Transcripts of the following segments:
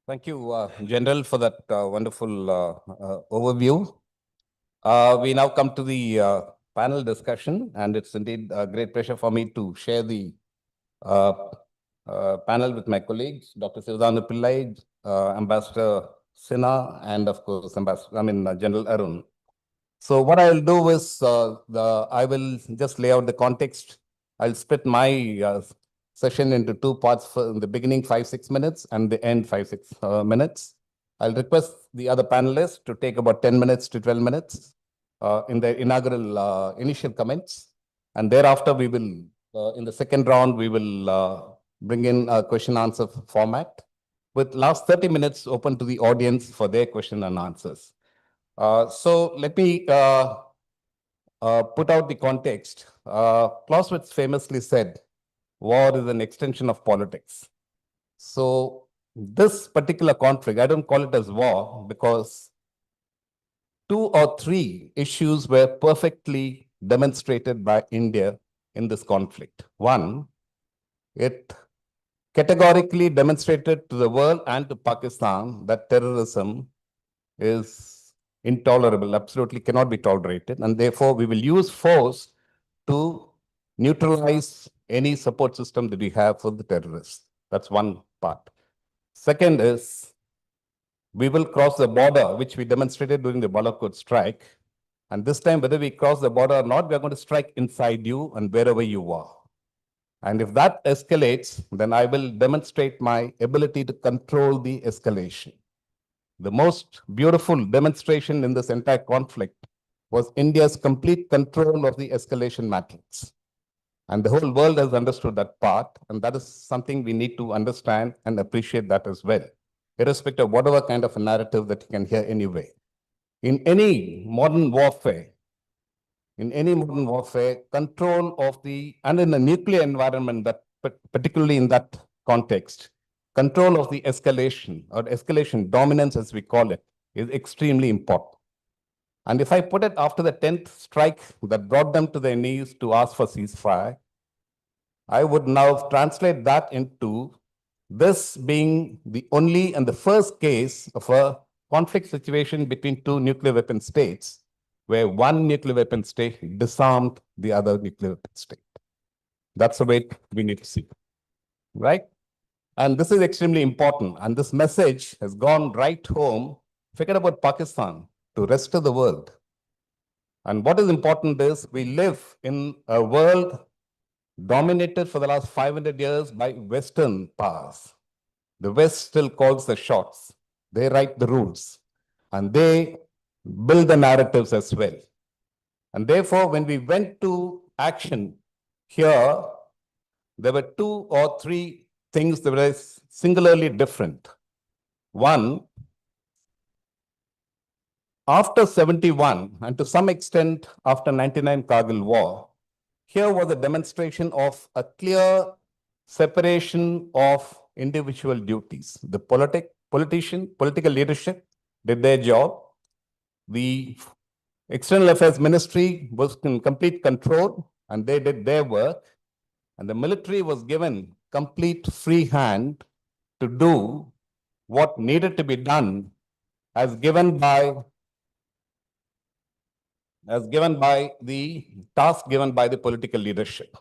Thank you, General, for that wonderful overview. We now come to the panel discussion, and it's indeed a great pleasure for me to share the uh, panel with my colleagues, Dr. Sivadanu Pillai, Ambassador Sinha, and of course, General Arun. So what I'll do is I will just lay out the context. I'll split my session into two parts. For in the beginning, 5-6 minutes, and the end, 5-6 minutes. I'll request the other panelists to take about 10 minutes to 12 minutes in the inaugural initial comments, and thereafter we will, in the second round, we will bring in a question-answer format with last 30 minutes open to the audience for their question and answers. So let me put out the context. Clausewitz famously said, war is an extension of politics. So this particular conflict, I don't call it as war because 2 or 3 issues were perfectly demonstrated by India in this conflict. One, it categorically demonstrated to the world and to Pakistan that terrorism is intolerable, absolutely cannot be tolerated. And therefore, we will use force to neutralize any support system that we have for the terrorists. That's one part. Second is, we will cross the border, which we demonstrated during the Balakot strike. And this time, whether we cross the border or not, we are going to strike inside you and wherever you are. And if that escalates, then I will demonstrate my ability to control the escalation. The most beautiful demonstration in this entire conflict was India's complete control of the escalation matrix. And the whole world has understood that part, and that is something we need to understand and appreciate that as well, irrespective of whatever kind of a narrative that you can hear anyway. In any modern warfare, control of the, and in the nuclear environment, that particularly in that context, control of the escalation or escalation dominance, as we call it, is extremely important. And if I put it after the 10th strike that brought them to their knees to ask for ceasefire, I would now translate that into this being the only and the first case of a conflict situation between 2 nuclear weapon states, where one nuclear weapon state disarmed the other nuclear weapon state. That's the way we need to see it, right? And this is extremely important. And this message has gone right home, forget about Pakistan, to rest of the world. And what is important is we live in a world dominated for the last 500 years by Western powers. The West still calls the shots. They write the rules. And they build the narratives as well. And therefore, when we went to action here, there were 2 or 3 things that were singularly different. One, after 71, and to some extent after 99 Kargil War, here was a demonstration of a clear separation of individual duties. The political leadership did their job. The External Affairs Ministry was in complete control, and they did their work. And the military was given complete free hand to do what needed to be done as given by the task given by the political leadership.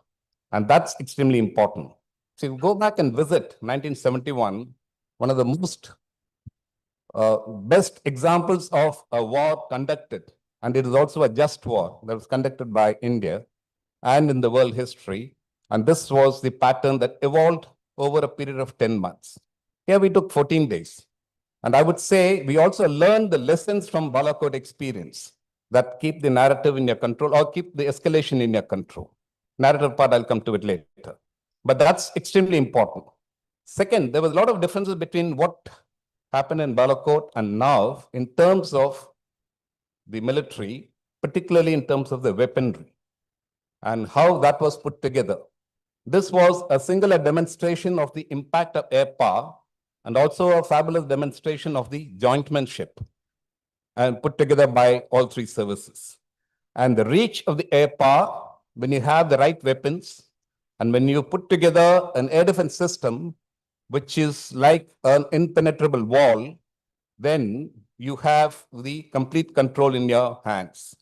And that's extremely important. So if you go back and visit 1971, one of the most best examples of a war conducted, and it is also a just war that was conducted by India and in the world history. And this was the pattern that evolved over a period of 10 months. Here we took 14 days. And I would say we also learned the lessons from Balakot experience that keep the narrative in your control or keep the escalation in your control. Narrative part, I'll come to it later. But that's extremely important. Second, there was a lot of differences between what happened in Balakot and now in terms of the military, particularly in terms of the weaponry and how that was put together. This was a singular demonstration of the impact of air power and also a fabulous demonstration of the jointmanship and put together by all 3 services. And the reach of the air power, when you have the right weapons and when you put together an air defense system which is like an impenetrable wall, then you have the complete control in your hands.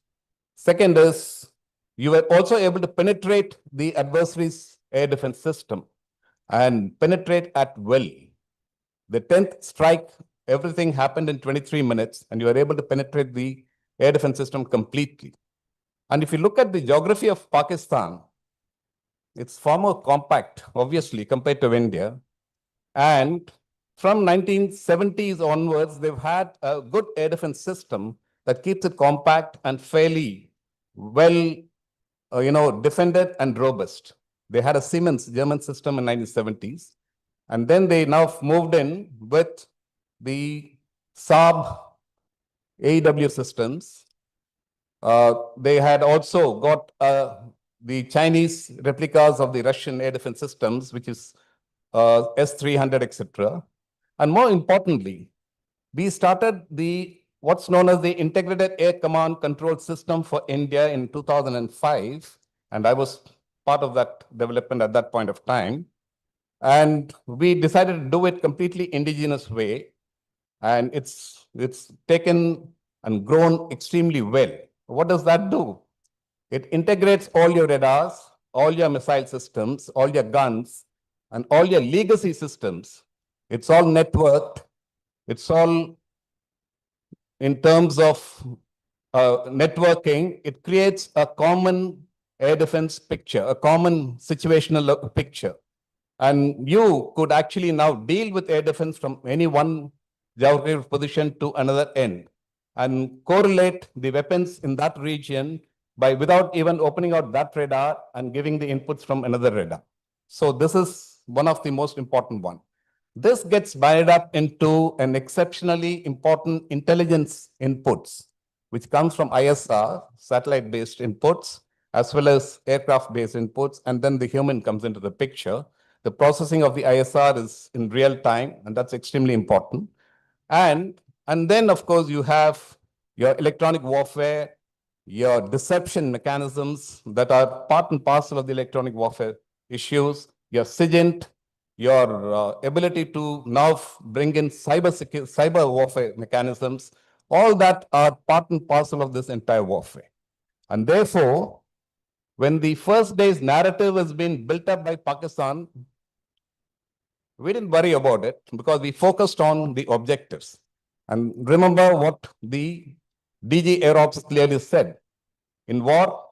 Second is, you were also able to penetrate the adversary's air defense system and penetrate at will. The 10th strike, everything happened in 23 minutes, and you were able to penetrate the air defense system completely. And if you look at the geography of Pakistan, it's far more compact, obviously, compared to India. And from 1970s onwards, they've had a good air defense system that keeps it compact and fairly well, defended and robust. They had a Siemens German system in 1970s. And then they now moved in with the Saab AEW systems. They had also got the Chinese replicas of the Russian air defense systems, which is S-300, etc. And more importantly, we started what's known as the Integrated Air Command Control System for India in 2005. And I was part of that development at that point of time. And we decided to do it completely indigenous way. And it's taken and grown extremely well. What does that do? It integrates all your radars, all your missile systems, all your guns, and all your legacy systems. It's all networked. It's all in terms of networking. It creates a common air defense picture, a common situational picture. And you could actually now deal with air defense from any one geographical position to another end and correlate the weapons in that region without even opening out that radar and giving the inputs from another radar. So this is one of the most important one. This gets divided up into an exceptionally important intelligence inputs, which comes from ISR, satellite-based inputs, as well as aircraft-based inputs, and then the human comes into the picture. The processing of the ISR is in real time, and that's extremely important. And then, of course, you have your electronic warfare, your deception mechanisms that are part and parcel of the electronic warfare issues, your SIGINT, your ability to now bring in cyber warfare mechanisms, all that are part and parcel of this entire warfare. And therefore, when the first day's narrative has been built up by Pakistan, we didn't worry about it because we focused on the objectives. And remember what the DG Air Ops clearly said. In war,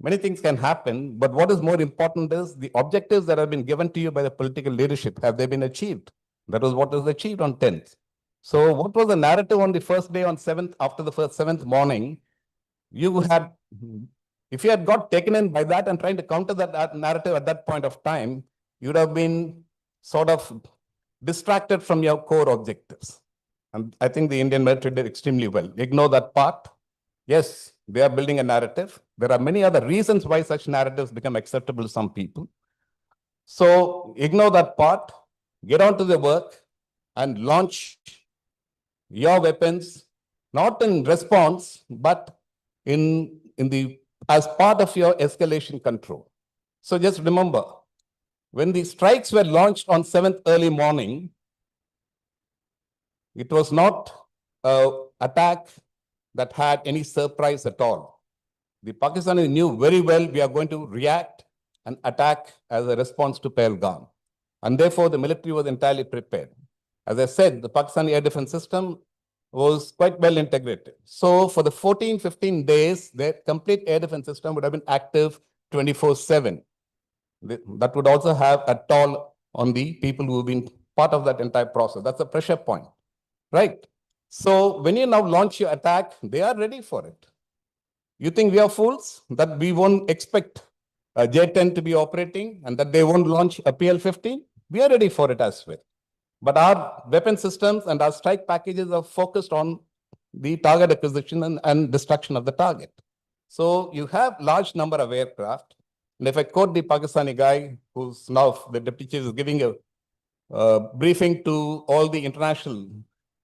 many things can happen, but what is more important is the objectives that have been given to you by the political leadership. Have they been achieved? That was what was achieved on 10th. So what was the narrative on the first day on 7th, after the 7th morning? If you had got taken in by that and trying to counter that narrative at that point of time, you would have been sort of distracted from your core objectives. And I think the Indian military did extremely well. Ignore that part. Yes, they are building a narrative. There are many other reasons why such narratives become acceptable to some people. So ignore that part, get on to the work and launch your weapons, not in response, but as part of your escalation control. So just remember, when the strikes were launched on 7th early morning, it was not an attack that had any surprise at all. The Pakistanis knew very well we are going to react and attack as a response to Pahalgam. And therefore, the military was entirely prepared. As I said, the Pakistani air defense system was quite well integrated. So for the 14, 15 days, their complete air defense system would have been active 24/7. That would also have a toll on the people who have been part of that entire process. That's a pressure point, right? So when you now launch your attack, they are ready for it. You think we are fools that we won't expect a J-10 to be operating and that they won't launch a PL-15? We are ready for it as well. But our weapon systems and our strike packages are focused on the target acquisition and destruction of the target. So you have large number of aircraft. And if I quote the Pakistani guy who's now the deputy chief is giving a briefing to all the international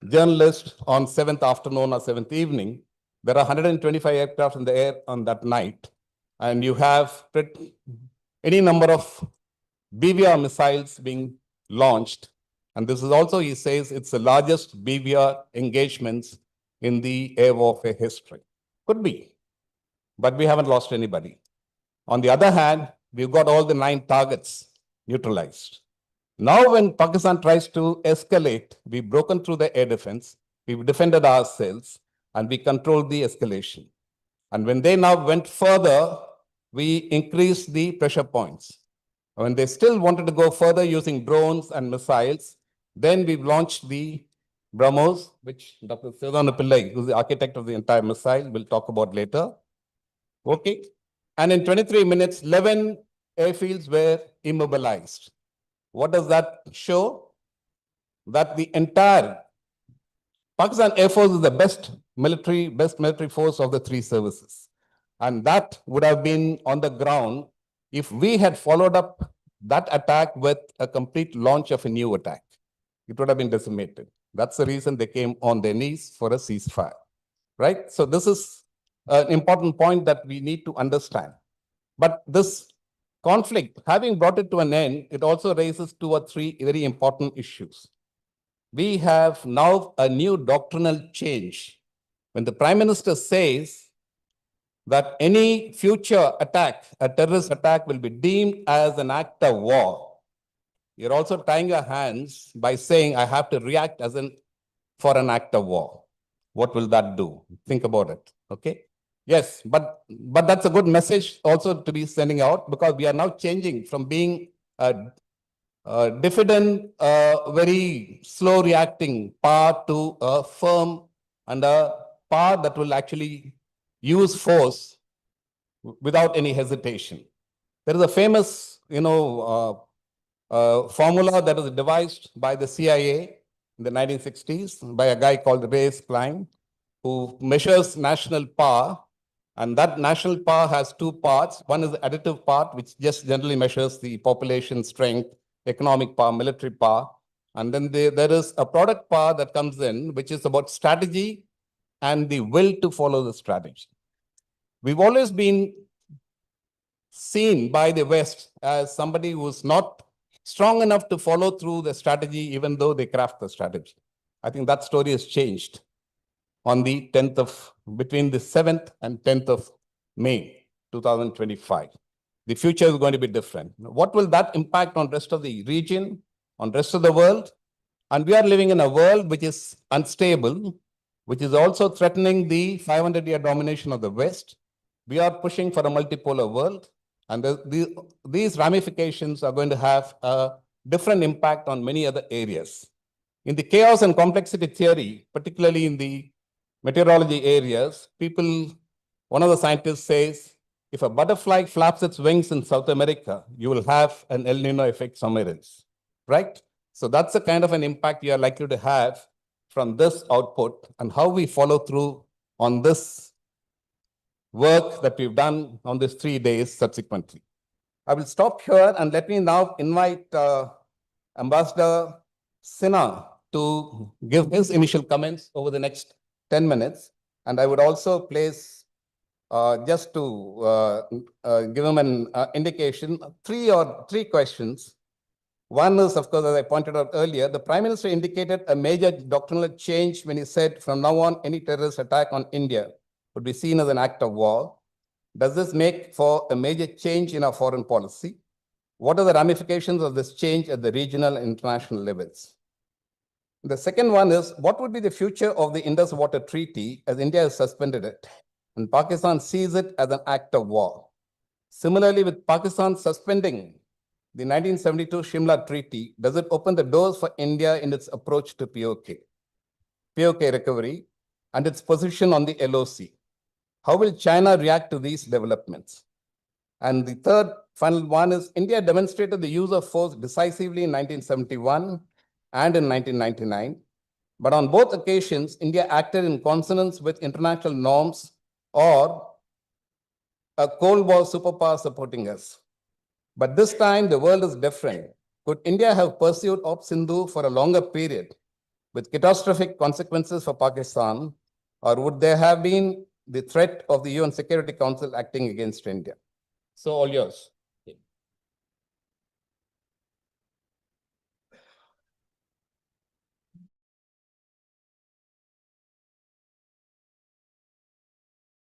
journalists on 7th afternoon or 7th evening, there are 125 aircraft in the air on that night. And you have any number of BVR missiles being launched. And this is also, he says, it's the largest BVR engagements in the air warfare history. Could be, but we haven't lost anybody. On the other hand, we've got all the 9 targets neutralized. Now, when Pakistan tries to escalate, we've broken through the air defense, we've defended ourselves, and we controlled the escalation. And when they now went further, we increased the pressure points. When they still wanted to go further using drones and missiles, then we've launched the BrahMos, which Dr. Sivana Pillai, who's the architect of the entire missile, will talk about later. Okay. And in 23 minutes, 11 airfields were immobilized. What does that show? That the entire Pakistan Air Force is the best military force of the 3 services. And that would have been on the ground if we had followed up that attack with a complete launch of a new attack. It would have been decimated. That's the reason they came on their knees for a ceasefire, right? So this is an important point that we need to understand. But this conflict, having brought it to an end, it also raises 2 or 3 very important issues. We have now a new doctrinal change. When the Prime Minister says that any future attack, a terrorist attack, will be deemed as an act of war, you're also tying your hands by saying, I have to react for an act of war. What will that do? Think about it, okay? Yes, but that's a good message also to be sending out, because we are now changing from being a diffident, very slow reacting power to a firm and a power that will actually use force without any hesitation. There is a famous, formula that was devised by the CIA in the 1960s by a guy called Ray Klein, who measures national power. And that national power has 2 parts. One is the additive part, which just generally measures the population strength, economic power, military power. And then there is a product power that comes in, which is about strategy and the will to follow the strategy. We've always been seen by the West as somebody who's not strong enough to follow through the strategy, even though they craft the strategy. I think that story has changed on the 10th of, between the 7th and 10th of May, 2025. The future is going to be different. What will that impact on rest of the region, on rest of the world? And we are living in a world which is unstable, which is also threatening the 500-year domination of the West. We are pushing for a multipolar world, and these ramifications are going to have a different impact on many other areas. In the chaos and complexity theory, particularly in the meteorology areas, one of the scientists says, if a butterfly flaps its wings in South America, you will have an El Nino effect somewhere else, right? So that's the kind of an impact you are likely to have from this output, and how we follow through on this work that we've done on these 3 days subsequently. I will stop here, and let me now invite Ambassador Sinha to give his initial comments over the next 10 minutes. And I would also place, just to give him an indication, three questions. One is, of course, as I pointed out earlier, the Prime Minister indicated a major doctrinal change when he said, from now on, any terrorist attack on India would be seen as an act of war. Does this make for a major change in our foreign policy? What are the ramifications of this change at the regional and international levels? The second one is, what would be the future of the Indus Water Treaty as India has suspended it and Pakistan sees it as an act of war? Similarly, with Pakistan suspending the 1972 Shimla Treaty, does it open the doors for India in its approach to POK recovery, and its position on the LOC? How will China react to these developments? And the third, final one is, India demonstrated the use of force decisively in 1971 and in 1999. But on both occasions, India acted in consonance with international norms or a Cold War superpower supporting us. But this time, the world is different. Could India have pursued Op Sindhu for a longer period with catastrophic consequences for Pakistan, or would there have been the threat of the UN Security Council acting against India? So all yours.